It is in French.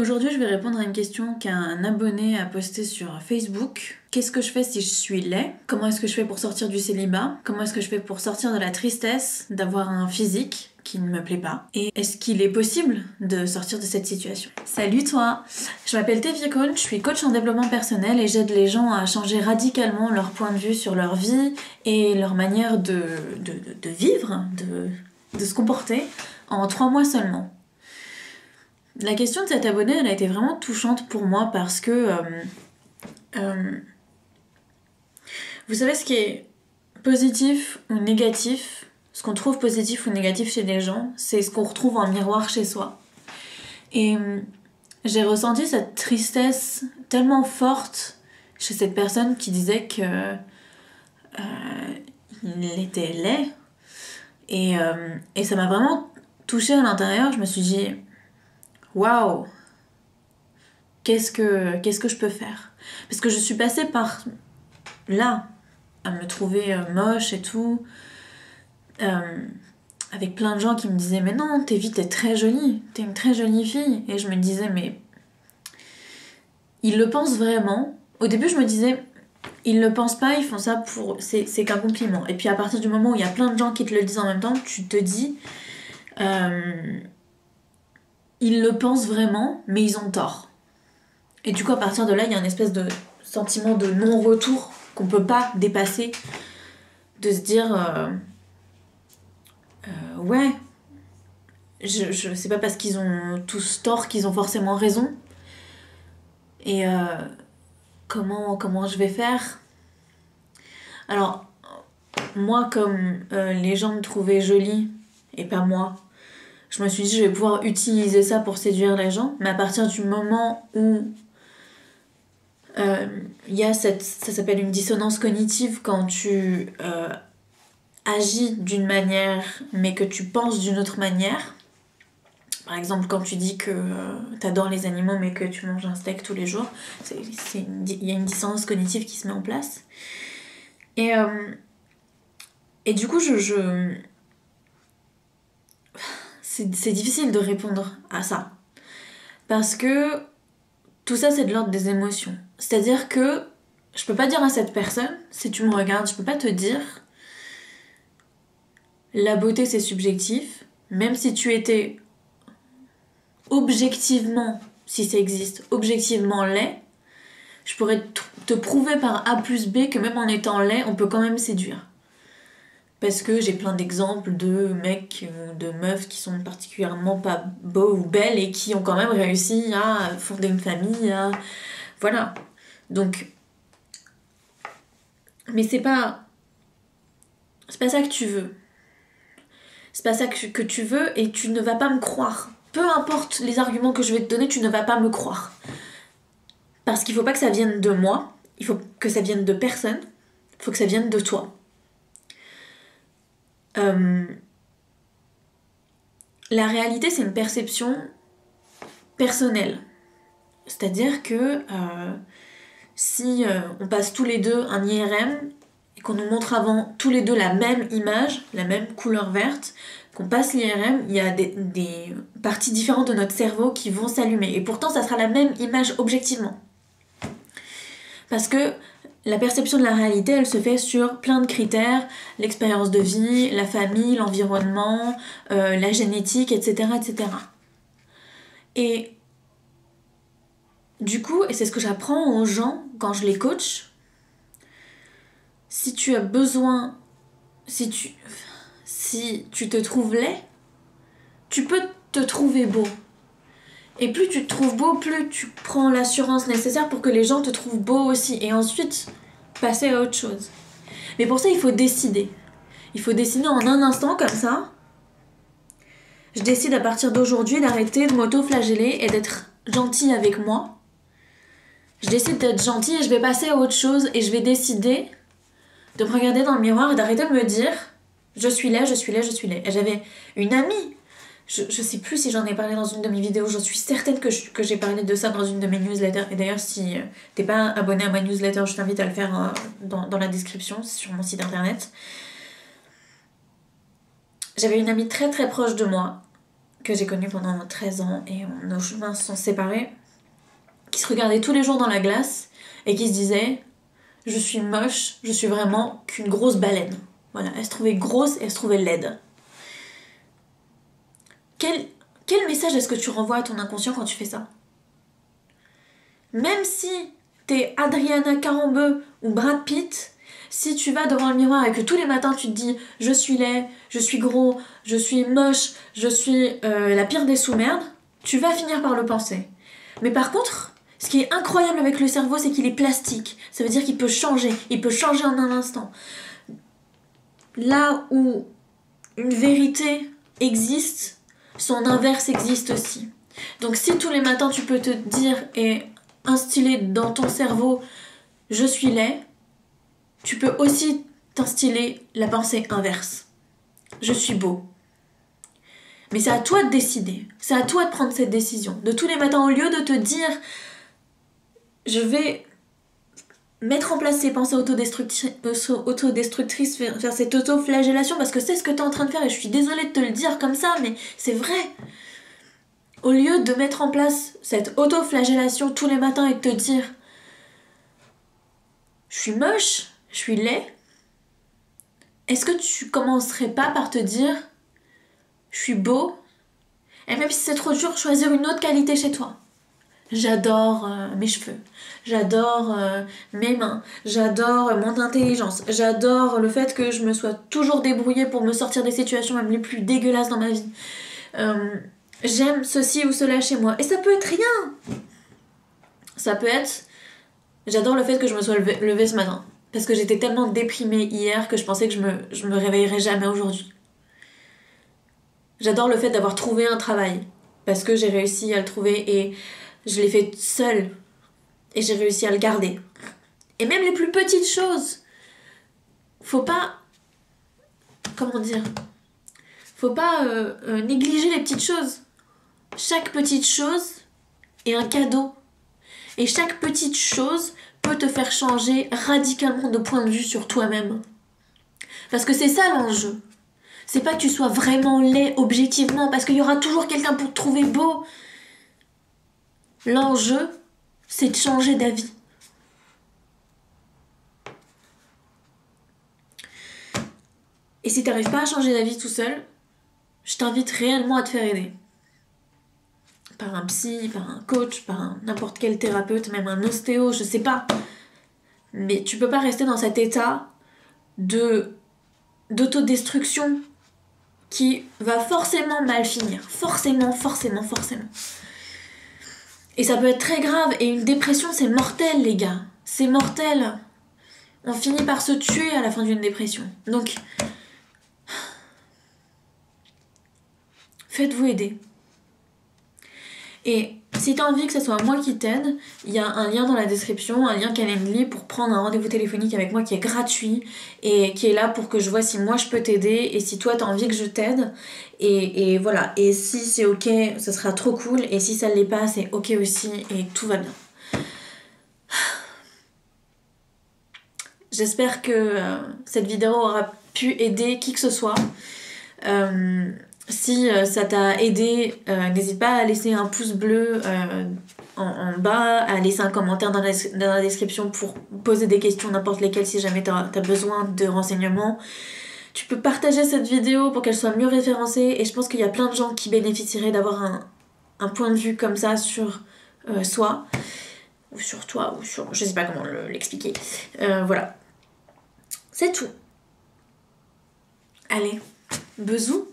Aujourd'hui, je vais répondre à une question qu'un abonné a postée sur Facebook. Qu'est-ce que je fais si je suis laid? Comment est-ce que je fais pour sortir du célibat? Comment est-ce que je fais pour sortir de la tristesse d'avoir un physique qui ne me plaît pas? Et est-ce qu'il est possible de sortir de cette situation? Salut toi! Je m'appelle Tevye Cohn, je suis coach en développement personnel et j'aide les gens à changer radicalement leur point de vue sur leur vie et leur manière de vivre, de se comporter en 3 mois seulement. La question de cet abonné, elle a été vraiment touchante pour moi parce que vous savez ce qui est positif ou négatif, ce qu'on trouve positif ou négatif chez les gens, c'est ce qu'on retrouve en miroir chez soi. Et j'ai ressenti cette tristesse tellement forte chez cette personne qui disait que il était laid et ça m'a vraiment touchée à l'intérieur. Je me suis dit waouh, qu'est-ce que je peux faire? Parce que je suis passée par là, à me trouver moche et tout, avec plein de gens qui me disaient mais non, Tevye, t'es très jolie, t'es une très jolie fille. Et je me disais mais ils le pensent vraiment? Au début je me disais ils le pensent pas, ils font ça pour... c'est qu'un compliment. Et puis à partir du moment où il y a plein de gens qui te le disent en même temps, tu te dis ils le pensent vraiment, mais ils ont tort. Et du coup, à partir de là, il y a une espèce de sentiment de non-retour qu'on peut pas dépasser, de se dire ouais, je sais pas parce qu'ils ont tous tort qu'ils ont forcément raison. Et comment je vais faire? Alors, moi, comme les gens me trouvaient jolie, et pas moi, je me suis dit je vais pouvoir utiliser ça pour séduire les gens, mais à partir du moment où il y a ça s'appelle une dissonance cognitive quand tu agis d'une manière mais que tu penses d'une autre manière. Par exemple, quand tu dis que t'adores les animaux mais que tu manges un steak tous les jours, il y a une dissonance cognitive qui se met en place. Et du coup, c'est difficile de répondre à ça. Parce que tout ça, c'est de l'ordre des émotions. C'est-à-dire que je peux pas dire à cette personne, si tu me regardes, je peux pas te dire la beauté c'est subjectif, même si tu étais objectivement, si ça existe, objectivement laid, je pourrais te prouver par A plus B que même en étant laid, on peut quand même séduire. Parce que j'ai plein d'exemples de mecs, de meufs qui sont particulièrement pas beaux ou belles et qui ont quand même réussi à fonder une famille, voilà. Donc, mais c'est pas ça que tu veux. C'est pas ça que tu veux et tu ne vas pas me croire. Peu importe les arguments que je vais te donner, tu ne vas pas me croire. Parce qu'il faut pas que ça vienne de moi, il faut que ça vienne de personne, il faut que ça vienne de toi. La réalité, c'est une perception personnelle. C'est-à-dire que si on passe tous les deux un IRM et qu'on nous montre avant tous les deux la même image, la même couleur verte, qu'on passe l'IRM, il y a des parties différentes de notre cerveau qui vont s'allumer. Et pourtant, ça sera la même image objectivement. Parce que la perception de la réalité, elle se fait sur plein de critères, l'expérience de vie, la famille, l'environnement, la génétique, etc., etc. Et du coup, et c'est ce que j'apprends aux gens quand je les coach, si tu as besoin, si tu te trouves laid, tu peux te trouver beau. Et plus tu te trouves beau, plus tu prends l'assurance nécessaire pour que les gens te trouvent beau aussi. Et ensuite, passer à autre chose. Mais pour ça, il faut décider. Il faut décider en un instant comme ça. Je décide à partir d'aujourd'hui d'arrêter de m'auto-flageller et d'être gentille avec moi. Je décide d'être gentille et je vais passer à autre chose. Et je vais décider de me regarder dans le miroir et d'arrêter de me dire je suis laid, je suis laid, je suis laid. Et j'avais une amie, je sais plus si j'en ai parlé dans une de mes vidéos, je suis certaine que j'ai parlé de ça dans une de mes newsletters. Et d'ailleurs, si t'es pas abonné à ma newsletter, je t'invite à le faire dans la description, sur mon site internet. J'avais une amie très très proche de moi que j'ai connu pendant 13 ans et nos chemins se sont séparés, qui se regardaient tous les jours dans la glace et qui se disaient « Je suis moche, je suis vraiment qu'une grosse baleine ». Voilà, elle se trouvait grosse et elle se trouvait laide. Quel message est-ce que tu renvoies à ton inconscient quand tu fais ça? Même si t'es Adriana Carambeu ou Brad Pitt, si tu vas devant le miroir et que tous les matins tu te dis « Je suis laid, je suis gros, je suis moche, je suis la pire des sous-merdes », tu vas finir par le penser. Mais par contre, ce qui est incroyable avec le cerveau, c'est qu'il est plastique. Ça veut dire qu'il peut changer. Il peut changer en un instant. Là où une vérité existe, son inverse existe aussi. Donc si tous les matins tu peux te dire et instiller dans ton cerveau « je suis laid », tu peux aussi t'instiller la pensée inverse. « Je suis beau ». Mais c'est à toi de décider. C'est à toi de prendre cette décision. De tous les matins, au lieu de te dire « je vais mettre en place ces pensées autodestructrices, faire cette auto-flagellation, parce que c'est ce que tu es en train de faire et je suis désolée de te le dire comme ça, mais c'est vrai. Au lieu de mettre en place cette auto-flagellation tous les matins et de te dire je suis moche, je suis laid, est-ce que tu commencerais pas par te dire je suis beau, et même si c'est trop dur, choisir une autre qualité chez toi. J'adore mes cheveux, j'adore mes mains, j'adore mon intelligence, j'adore le fait que je me sois toujours débrouillée pour me sortir des situations même les plus dégueulasses dans ma vie. J'aime ceci ou cela chez moi. Et ça peut être rien. Ça peut être... J'adore le fait que je me sois levée ce matin. Parce que j'étais tellement déprimée hier que je pensais que je me réveillerais jamais aujourd'hui. J'adore le fait d'avoir trouvé un travail. Parce que j'ai réussi à le trouver et je l'ai fait seule. Et j'ai réussi à le garder. Et même les plus petites choses. Faut pas... Comment dire? Faut pas négliger les petites choses. Chaque petite chose est un cadeau. Et chaque petite chose peut te faire changer radicalement de point de vue sur toi-même. Parce que c'est ça l'enjeu. C'est pas que tu sois vraiment laid objectivement, parce qu'il y aura toujours quelqu'un pour te trouver beau. L'enjeu, c'est de changer d'avis. Et si t'arrives pas à changer d'avis tout seul, je t'invite réellement à te faire aider. Par un psy, par un coach, par n'importe quel thérapeute, même un ostéo, je sais pas. Mais tu peux pas rester dans cet état d'autodestruction qui va forcément mal finir. Forcément. Et ça peut être très grave. Et une dépression, c'est mortel, les gars. C'est mortel. On finit par se tuer à la fin d'une dépression. Donc, faites-vous aider. Et si tu as envie que ce soit moi qui t'aide, il y a un lien dans la description, un lien Calendly pour prendre un rendez-vous téléphonique avec moi qui est gratuit et qui est là pour que je vois si moi je peux t'aider et si toi tu as envie que je t'aide. Et voilà. Et si c'est ok, ce sera trop cool. Et si ça ne l'est pas, c'est ok aussi et tout va bien. J'espère que cette vidéo aura pu aider qui que ce soit. Si ça t'a aidé, n'hésite pas à laisser un pouce bleu en bas, à laisser un commentaire dans la description pour poser des questions, n'importe lesquelles, si jamais t'as besoin de renseignements. Tu peux partager cette vidéo pour qu'elle soit mieux référencée et je pense qu'il y a plein de gens qui bénéficieraient d'avoir un point de vue comme ça sur soi, ou sur toi, ou sur... je sais pas comment l'expliquer. Voilà. C'est tout. Allez, bisous.